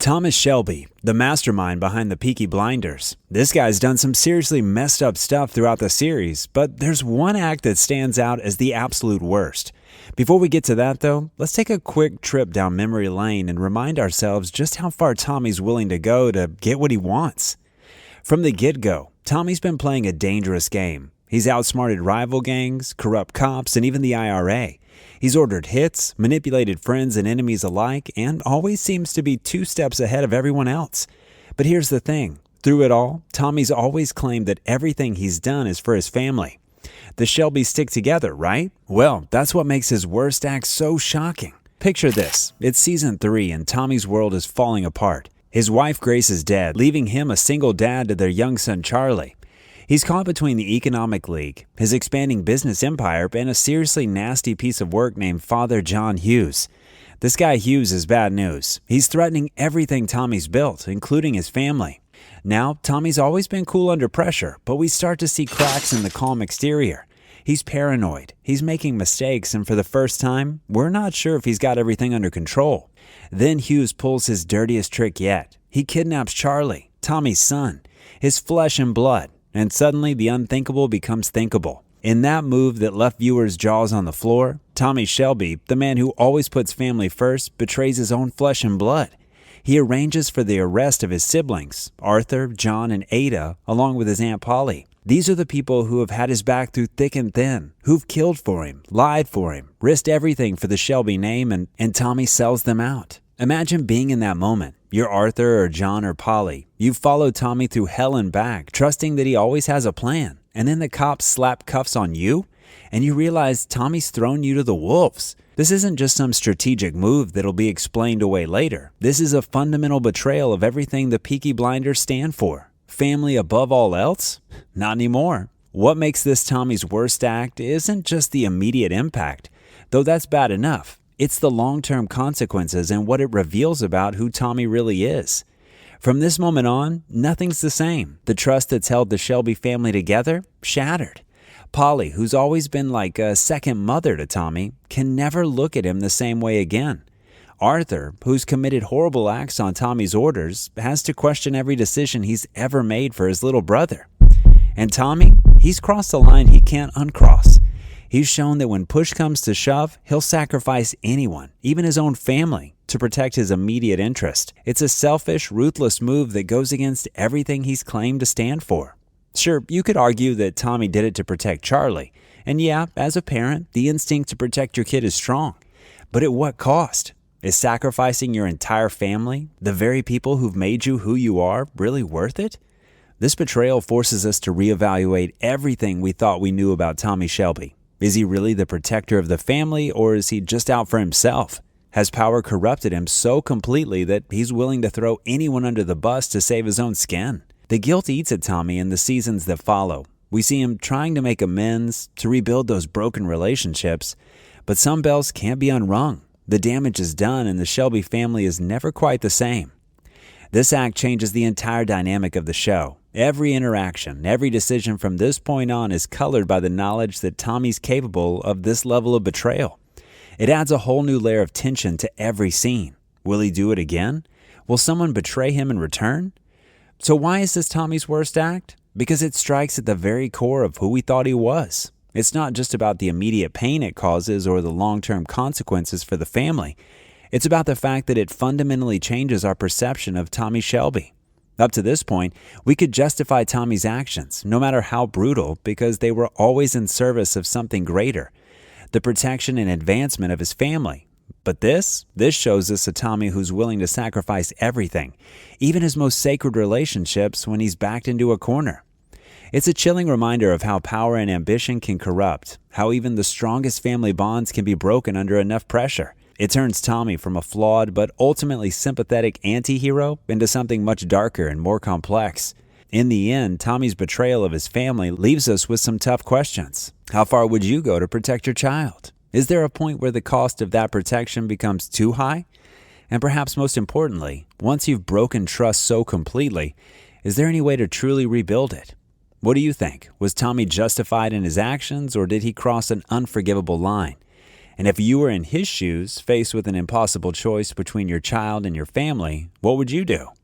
Thomas Shelby, the mastermind behind the Peaky Blinders. This guy's done some seriously messed up stuff throughout the series, but there's one act that stands out as the absolute worst. Before we get to that though, let's take a quick trip down memory lane and remind ourselves just how far Tommy's willing to go to get what he wants. From the get-go, Tommy's been playing a dangerous game. He's outsmarted rival gangs, corrupt cops, and even the IRA. He's ordered hits, manipulated friends and enemies alike, and always seems to be 2 steps ahead of everyone else. But here's the thing. Through it all, Tommy's always claimed that everything he's done is for his family. The Shelbys stick together, right? Well, that's what makes his worst act so shocking. Picture this. It's season 3 and Tommy's world is falling apart. His wife Grace is dead, leaving him a single dad to their young son Charlie. He's caught between the economic league, his expanding business empire, and a seriously nasty piece of work named Father John Hughes. This guy Hughes is bad news. He's threatening everything Tommy's built, including his family. Now, Tommy's always been cool under pressure, but we start to see cracks in the calm exterior. He's paranoid, he's making mistakes, and for the first time, we're not sure if he's got everything under control. Then Hughes pulls his dirtiest trick yet. He kidnaps Charlie, Tommy's son, his flesh and blood. And suddenly the unthinkable becomes thinkable. In that move that left viewers' jaws on the floor, Tommy Shelby, the man who always puts family first, betrays his own flesh and blood. He arranges for the arrest of his siblings, Arthur, John, and Ada, along with his Aunt Polly. These are the people who have had his back through thick and thin, who've killed for him, lied for him, risked everything for the Shelby name, and Tommy sells them out. Imagine being in that moment. You're Arthur or John or Polly. You've followed Tommy through hell and back, trusting that he always has a plan. And then the cops slap cuffs on you, and you realize Tommy's thrown you to the wolves. This isn't just some strategic move that'll be explained away later. This is a fundamental betrayal of everything the Peaky Blinders stand for. Family above all else? Not anymore. What makes this Tommy's worst act isn't just the immediate impact, though that's bad enough. It's the long-term consequences and what it reveals about who Tommy really is. From this moment on, nothing's the same. The trust that's held the Shelby family together, shattered. Polly, who's always been like a second mother to Tommy, can never look at him the same way again. Arthur, who's committed horrible acts on Tommy's orders, has to question every decision he's ever made for his little brother. And Tommy, he's crossed a line he can't uncross. He's shown that when push comes to shove, he'll sacrifice anyone, even his own family, to protect his immediate interest. It's a selfish, ruthless move that goes against everything he's claimed to stand for. Sure, you could argue that Tommy did it to protect Charlie. And yeah, as a parent, the instinct to protect your kid is strong. But at what cost? Is sacrificing your entire family, the very people who've made you who you are, really worth it? This betrayal forces us to reevaluate everything we thought we knew about Tommy Shelby. Is he really the protector of the family, or is he just out for himself? Has power corrupted him so completely that he's willing to throw anyone under the bus to save his own skin? The guilt eats at Tommy in the seasons that follow. We see him trying to make amends, to rebuild those broken relationships, but some bells can't be unrung. The damage is done and the Shelby family is never quite the same. This act changes the entire dynamic of the show. Every interaction, every decision from this point on is colored by the knowledge that Tommy's capable of this level of betrayal. It adds a whole new layer of tension to every scene. Will he do it again? Will someone betray him in return? So why is this Tommy's worst act? Because it strikes at the very core of who we thought he was. It's not just about the immediate pain it causes or the long-term consequences for the family. It's about the fact that it fundamentally changes our perception of Tommy Shelby. Up to this point, we could justify Tommy's actions, no matter how brutal, because they were always in service of something greater, the protection and advancement of his family. But this shows us a Tommy who's willing to sacrifice everything, even his most sacred relationships, when he's backed into a corner. It's a chilling reminder of how power and ambition can corrupt, how even the strongest family bonds can be broken under enough pressure. It turns Tommy from a flawed but ultimately sympathetic anti-hero into something much darker and more complex. In the end, Tommy's betrayal of his family leaves us with some tough questions. How far would you go to protect your child? Is there a point where the cost of that protection becomes too high? And perhaps most importantly, once you've broken trust so completely, is there any way to truly rebuild it? What do you think? Was Tommy justified in his actions, or did he cross an unforgivable line? And if you were in his shoes, faced with an impossible choice between your child and your family, what would you do?